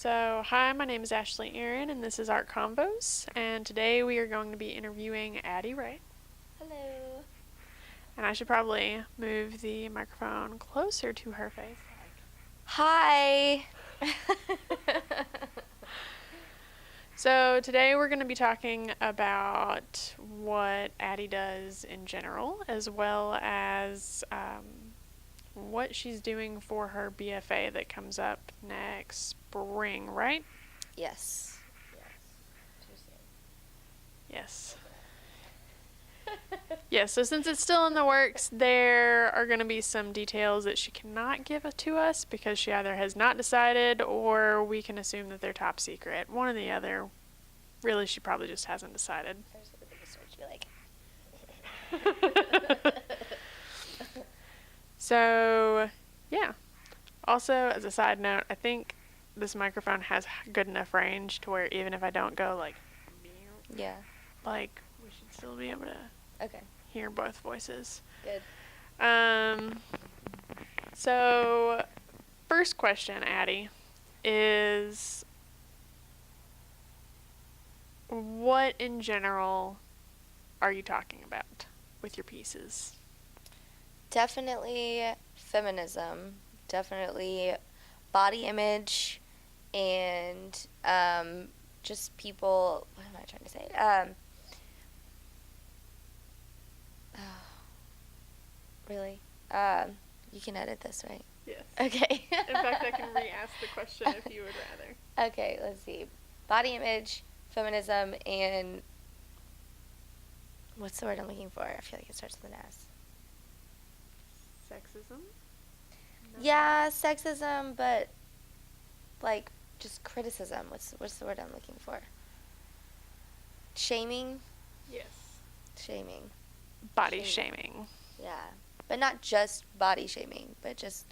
So, hi, my name is Ashli Aaron, and this is ArtConvos, and today we are going to be interviewing Addie Ray. Hello. And I should probably move the microphone closer to her face. Hi. So, today we're going to be talking about what Addie does in general, as well as what she's doing for her BFA that comes up next spring, right? Yes. Yes. Yes, so since it's still in the works, there are going to be some details that she cannot give to us because she either has not decided or we can assume that they're top secret. One or the other. Really, she probably just hasn't decided. So, yeah. Also, as a side note, I think this microphone has good enough range to where even if I don't go like, Yeah. like we should still be able to Okay. hear both voices. Good. So, first question, Addie, is what in general are you talking about with your pieces? Definitely feminism. Definitely body image and just people. What am I trying to say? Really? You can edit this, right? Yes. Okay. In fact, I can re-ask the question if you would rather. Okay, let's see. Body image, feminism, and what's the word I'm looking for? I feel like it starts with an S. Sexism? No. Yeah, sexism, but like just criticism. What's the word I'm looking for? Shaming? Yes. Shaming. Body shaming. Yeah. But not just body shaming, but just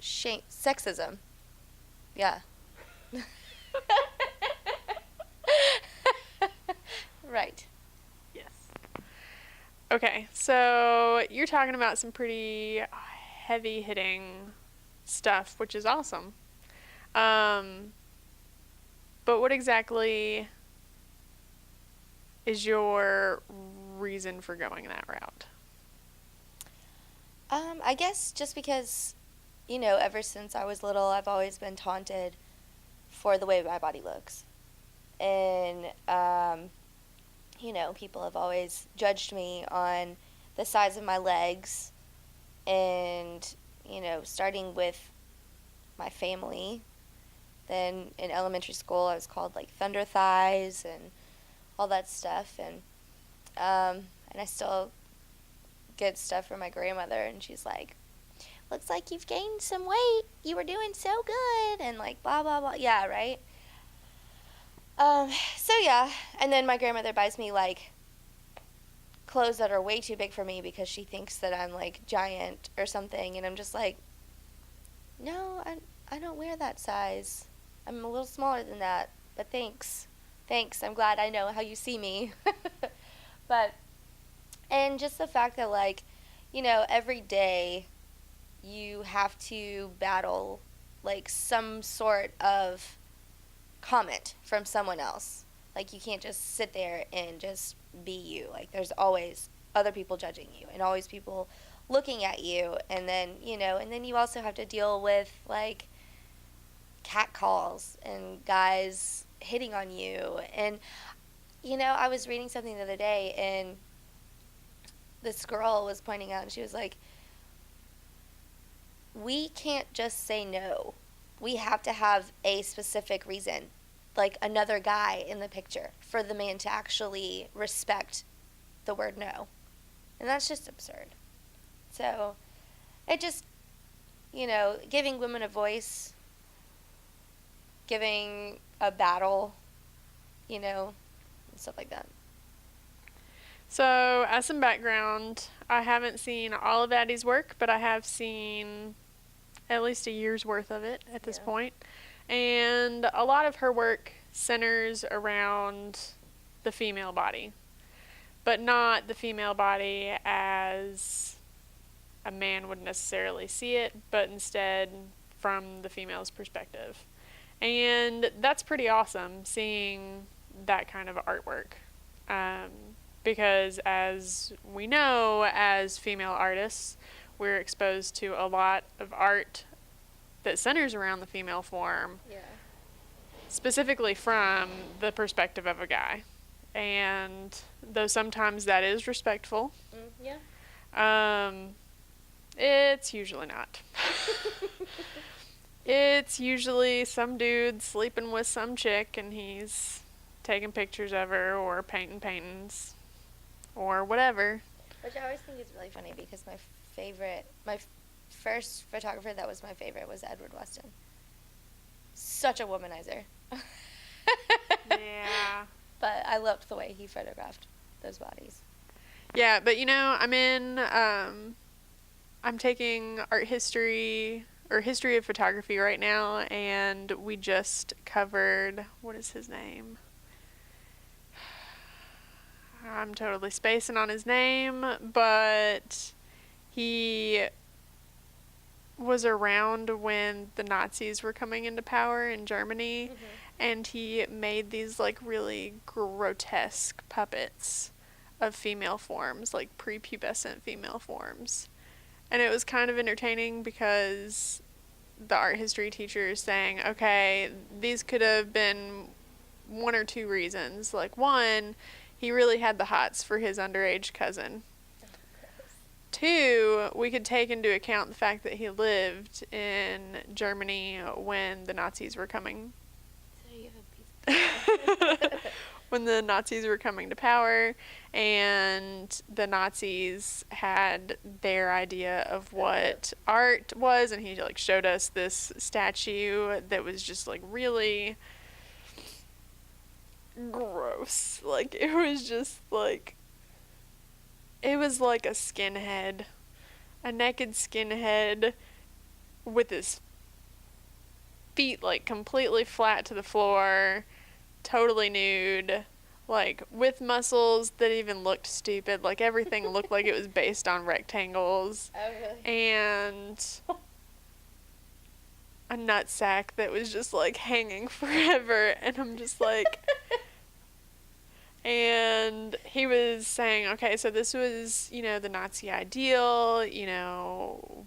sexism. Yeah. Right. Yes. Okay, so you're talking about some pretty heavy-hitting stuff, which is awesome. But what exactly is your reason for going that route? I guess just because, ever since I was little, I've always been taunted for the way my body looks. And, people have always judged me on the size of my legs. And, starting with my family. Then in elementary school, I was called, like, thunder thighs and all that stuff. And I still get stuff from my grandmother, and she's like, looks like you've gained some weight. You were doing so good, and like blah blah blah. Yeah, right. So yeah, and then my grandmother buys me like clothes that are way too big for me because she thinks that I'm like giant or something, and I'm just like, no, I don't wear that size. I'm a little smaller than that, but thanks. I'm glad I know how you see me. And just the fact that, like, every day you have to battle, like, some sort of comment from someone else. Like, you can't just sit there and just be you. Like, there's always other people judging you and always people looking at you. And then, and then you also have to deal with, like, catcalls and guys hitting on you. And, I was reading something the other day, and this girl was pointing out, and she was like, we can't just say no. We have to have a specific reason, like another guy in the picture, for the man to actually respect the word no. And that's just absurd. So it just, giving women a voice, giving a battle, and stuff like that. So, as some background, I haven't seen all of Addie's work, but I have seen at least a year's worth of it at this point. And a lot of her work centers around the female body, but not the female body as a man would necessarily see it, but instead from the female's perspective. And that's pretty awesome, seeing that kind of artwork. Because as we know, as female artists, we're exposed to a lot of art that centers around the female form, specifically from the perspective of a guy. And though sometimes that is respectful, it's usually not. It's usually some dude sleeping with some chick and he's taking pictures of her or painting paintings or whatever. Which I always think is really funny because my first photographer that was my favorite was Edward Weston. Such a womanizer. Yeah. But I loved the way he photographed those bodies. Yeah, but I'm taking art history or history of photography right now, and we just covered, what is his name? I'm totally spacing on his name, but he was around when the Nazis were coming into power in Germany, and he made these like really grotesque puppets of female forms, like prepubescent female forms. And it was kind of entertaining because the art history teacher is saying, okay, these could have been one or two reasons. Like, one, he really had the hots for his underage cousin. Two, we could take into account the fact that he lived in Germany when the Nazis were coming. So you have a piece of when the Nazis were coming to power, and the Nazis had their idea of what art was, and he like showed us this statue that was just like really gross. Like, it was just like, it was like a skinhead, a naked skinhead with his feet like completely flat to the floor, totally nude, like with muscles that even looked stupid. Like, everything looked like it was based on rectangles. Oh, really? And a nutsack that was just like hanging forever. And I'm just like, and he was saying, okay, so this was, the Nazi ideal,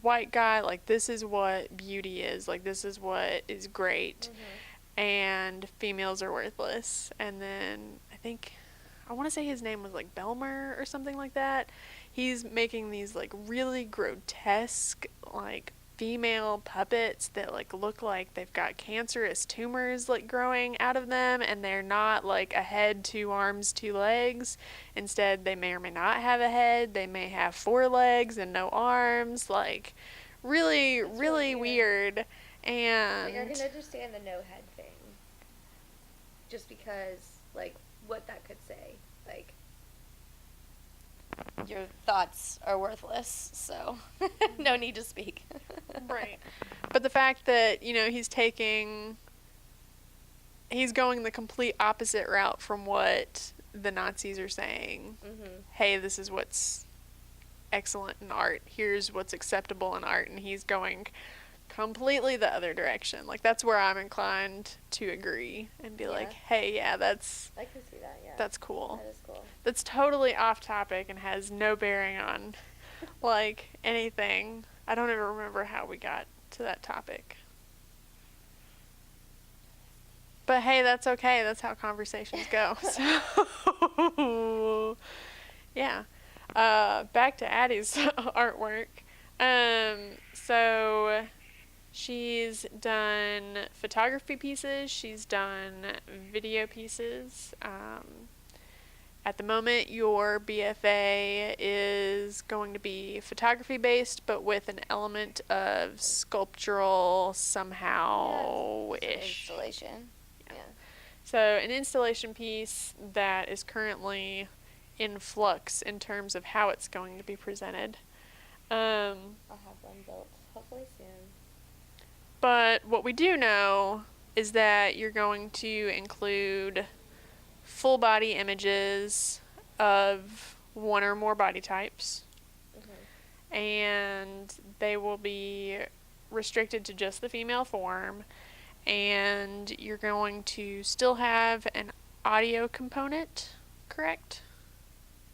white guy, like, this is what beauty is, like, this is what is great. And females are worthless. And then I want to say his name was like Belmer or something like that. He's making these like really grotesque like female puppets that like look like they've got cancerous tumors like growing out of them, and they're not like a head, 2 arms, 2 legs. Instead, they may or may not have a head. They may have 4 legs and no arms. Like, really, really weird. And like, I can understand the no head thing, just because, like, what that could say, like, your thoughts are worthless, so no need to speak. Right. But the fact that, he's going the complete opposite route from what the Nazis are saying. Hey, this is what's excellent in art. Here's what's acceptable in art. And he's going completely the other direction. Like, that's where I'm inclined to agree and be like, hey, yeah, I can see that, yeah. that's cool. That is cool. That's totally off topic and has no bearing on, like, anything. I don't ever remember how we got to that topic. But hey, that's okay. That's how conversations go. So, yeah. Back to Addie's artwork. So she's done photography pieces. She's done video pieces. At the moment, your BFA is going to be photography based, but with an element of sculptural somehow-ish. Installation. Yeah. So an installation piece that is currently in flux in terms of how it's going to be presented. I'll have one built hopefully soon. But what we do know is that you're going to include full body images of one or more body types. And they will be restricted to just the female form, and you're going to still have an audio component, correct?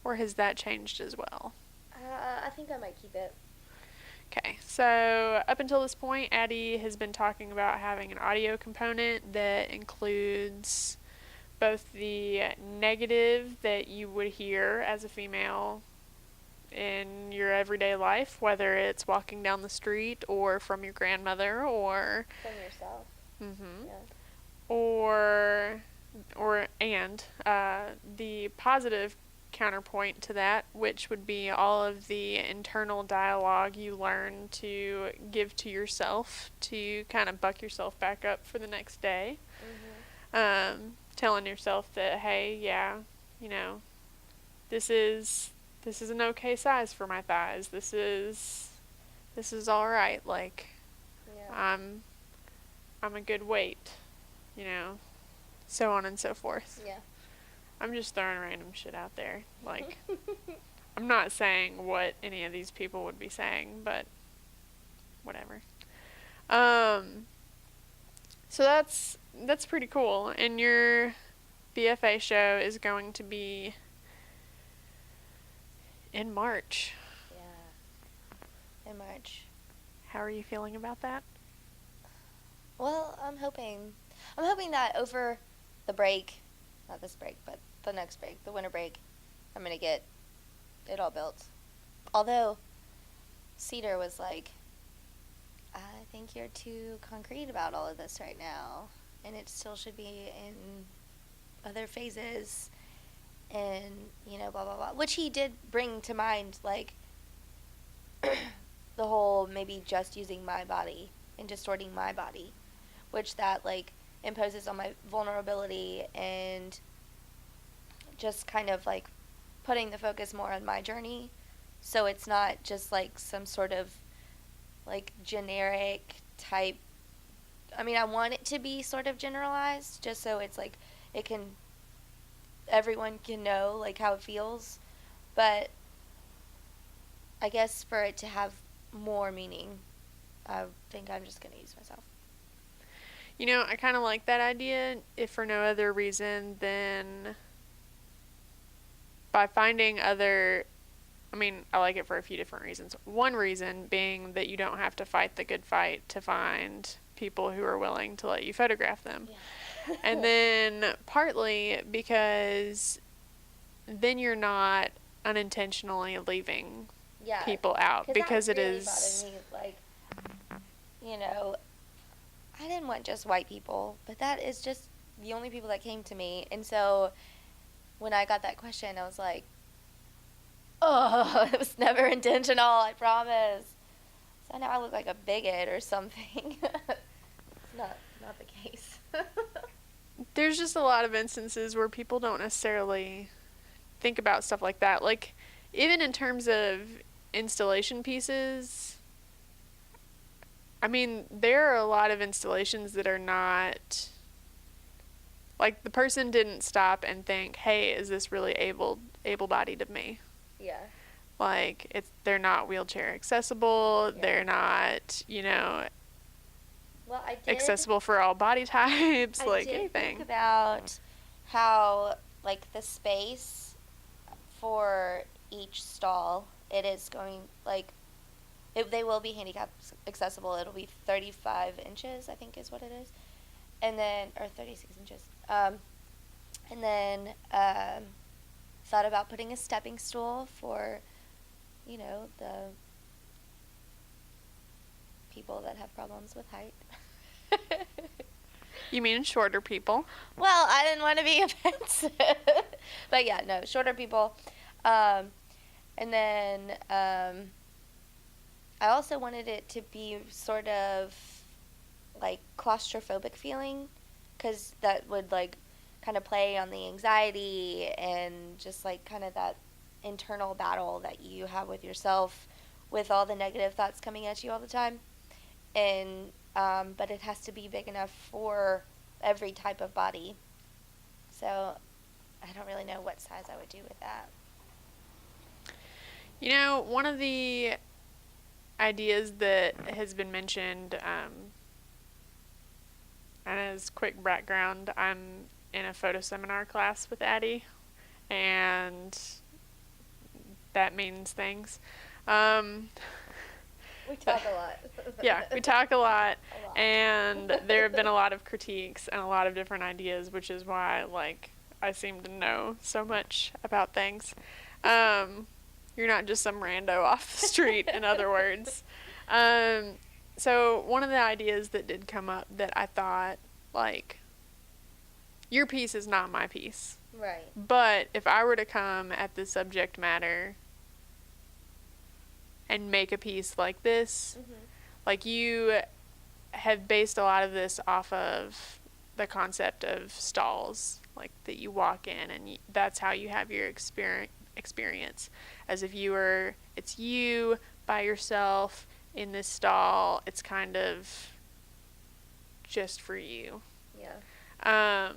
Or has that changed as well? I think I might keep it. Okay, so up until this point, Addie has been talking about having an audio component that includes both the negative that you would hear as a female in your everyday life, whether it's walking down the street or from your grandmother or From yourself. mm-hmm, Yeah. or the positive counterpoint to that, which would be all of the internal dialogue you learn to give to yourself to kind of buck yourself back up for the next day. Mm-hmm. Telling yourself that, hey, yeah, you know, this is an okay size for my thighs. This is all right. Like, Yeah. I'm a good weight, you know, so on and so forth. Yeah. I'm just throwing random shit out there. Like, I'm not saying what any of these people would be saying, but whatever. So that's pretty cool. And your BFA show is going to be in March. Yeah. In March. How are you feeling about that? Well, I'm hoping that over the break, not this break, but the next break, the winter break, I'm going to get it all built. Although Cedar was like, I think you're too concrete about all of this right now, and it still should be in other phases, and, you know, blah, blah, blah. Which he did bring to mind, like, the whole maybe just using my body and distorting my body, which that, like, imposes on my vulnerability and just kind of, like, putting the focus more on my journey, so it's not just, like, some sort of, like, generic type. I mean, I want it to be sort of generalized, just so it's, like, it can, everyone can know, like, how it feels, but I guess for it to have more meaning, I think I'm just going to use myself. You know, I kind of like that idea, if for no other reason than by finding other, I mean, I like it for a few different reasons. One reason being that you don't have to fight the good fight to find people who are willing to let you photograph them. Yeah. And then partly because then you're not unintentionally leaving people out, because that it really is bothered me. Like, you know, I didn't want just white people, but that is just the only people that came to me. And so when I got that question, I was like, oh, it was never intentional, I promise. So now I look like a bigot or something. It's not the case. there's just a lot of instances where people don't necessarily think about stuff like that. Like, even in terms of installation pieces, I mean, there are a lot of installations that are not, like, the person didn't stop and think, hey, is this really able-bodied of me? Yeah. Like, they're not wheelchair accessible, Yeah. they're not, you know, Well, I did accessible for all body types, I like did anything. think about how, like, the space for each stall, it is going, like, they will be handicap accessible. It'll be 35 inches, I think is what it is. And then, or 36 inches. And then thought about putting a stepping stool for, you know, the people that have problems with height. You mean shorter people? Well, I didn't want to be offensive. But yeah, no, shorter people. And then I also wanted it to be sort of like claustrophobic feeling, because that would like kind of play on the anxiety and just like kind of that internal battle that you have with yourself with all the negative thoughts coming at you all the time. And but it has to be big enough for every type of body. So I don't really know what size I would do with that. You know, one of the ideas that has been mentioned, and as quick background, I'm in a photo seminar class with Addie, and that means things. We talk a lot. Yeah, we talk a lot, A lot. and there have been a lot of critiques and a lot of different ideas, which is why, like, I seem to know so much about things. You're not just some rando off the street, in other words. So one of the ideas that did come up that I thought, like, your piece is not my piece. Right. But if I were to come at the subject matter and make a piece like this, like, you have based a lot of this off of the concept of stalls, like, that you walk in and that's how you have your experience, as if it's you by yourself in this stall. It's kind of just for you. Yeah.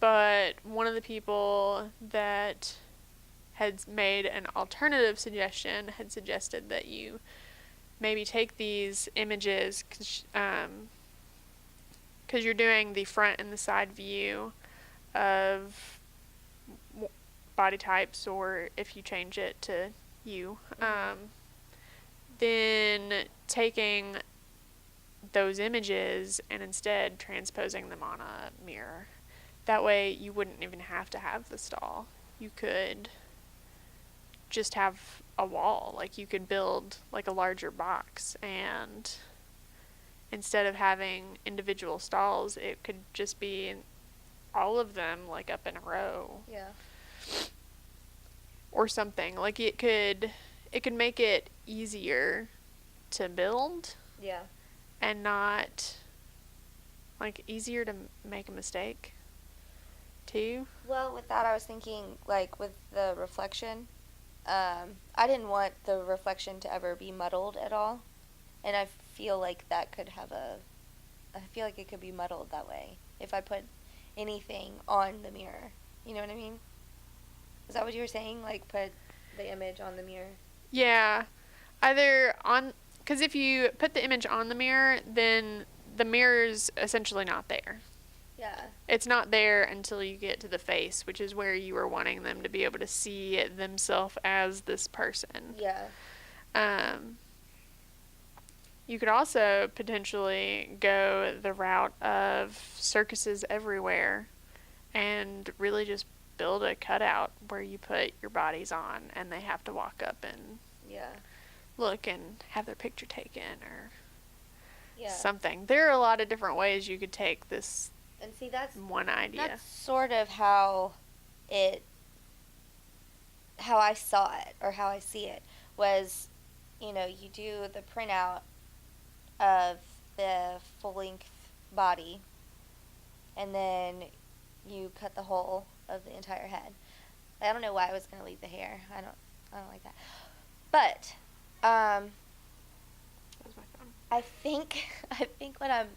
But one of the people that had made an alternative suggestion had suggested that you maybe take these images, because you're doing the front and the side view of body types, or if you change it to you, then taking those images and instead transposing them on a mirror. That way you wouldn't even have to have the stall. You could just have a wall. Like, you could build like a larger box, and instead of having individual stalls, it could just be all of them, like, up in a row. Yeah. Or something. Like, it could make it easier to build. Yeah. And not, like, easier to make a mistake too. Well, with that, I was thinking, like, with the reflection, I didn't want the reflection to ever be muddled at all, and I feel like that could I feel like it could be muddled that way if I put anything on the mirror. You know what I mean? Is that what you were saying? Like, put the image on the mirror? Yeah. Because if you put the image on the mirror, then the mirror's essentially not there. Yeah. It's not there until you get to the face, which is where you were wanting them to be able to see themselves as this person. Yeah. You could also potentially go the route of circuses everywhere and really just build a cutout where you put your bodies on and they have to walk up and look and have their picture taken or something. There are a lot of different ways you could take this and see, that's one idea. That's sort of how I saw it, or how I see it, was, you do the printout of the full-length body, and then you cut the whole of the entire head. I don't know why I was going to leave the hair. I don't like that. But I think what I'm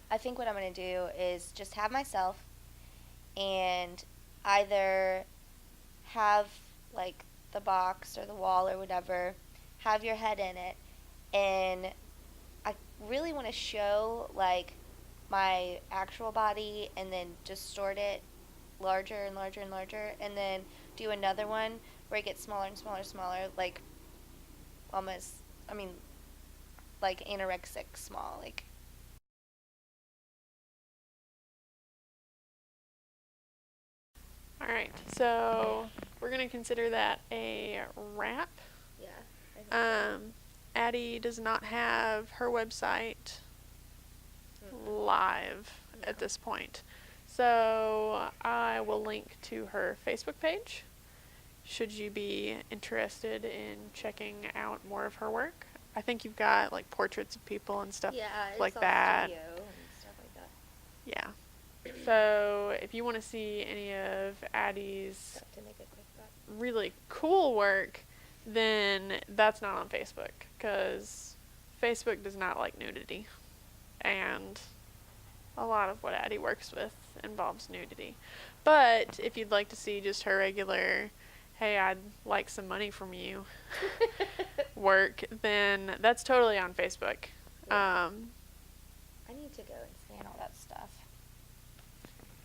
going to do is just have myself, and either have, like, the box or the wall or whatever, have your head in it, and I really want to show, like, my actual body and then distort it larger and larger and larger, and then do another one where it gets smaller and smaller and smaller, like, almost, like anorexic small, like. Alright, so we're going to consider that a wrap. Yeah. Addie does not have her website live at this point. So I will link to her Facebook page should you be interested in checking out more of her work. I think you've got, like, portraits of people and stuff like that. Studio and stuff like that. Yeah. So if you want to see any of Addie's really cool work, then that's not on Facebook, because Facebook does not like nudity, and a lot of what Addie works with involves nudity. But if you'd like to see just her regular hey, I'd like some money from you work, then that's totally on Facebook. Yeah. I need to go and scan all that stuff.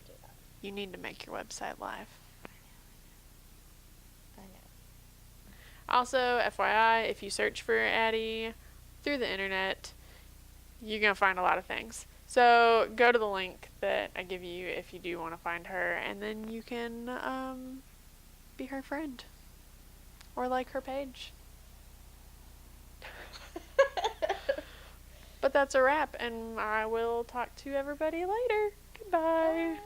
Do that. You need to make your website live. I know. Also, FYI, if you search for Addie through the internet, you're going to find a lot of things. So go to the link that I give you if you do want to find her, and then you can be her friend or like her page. But that's a wrap, and I will talk to everybody later. Goodbye. Bye.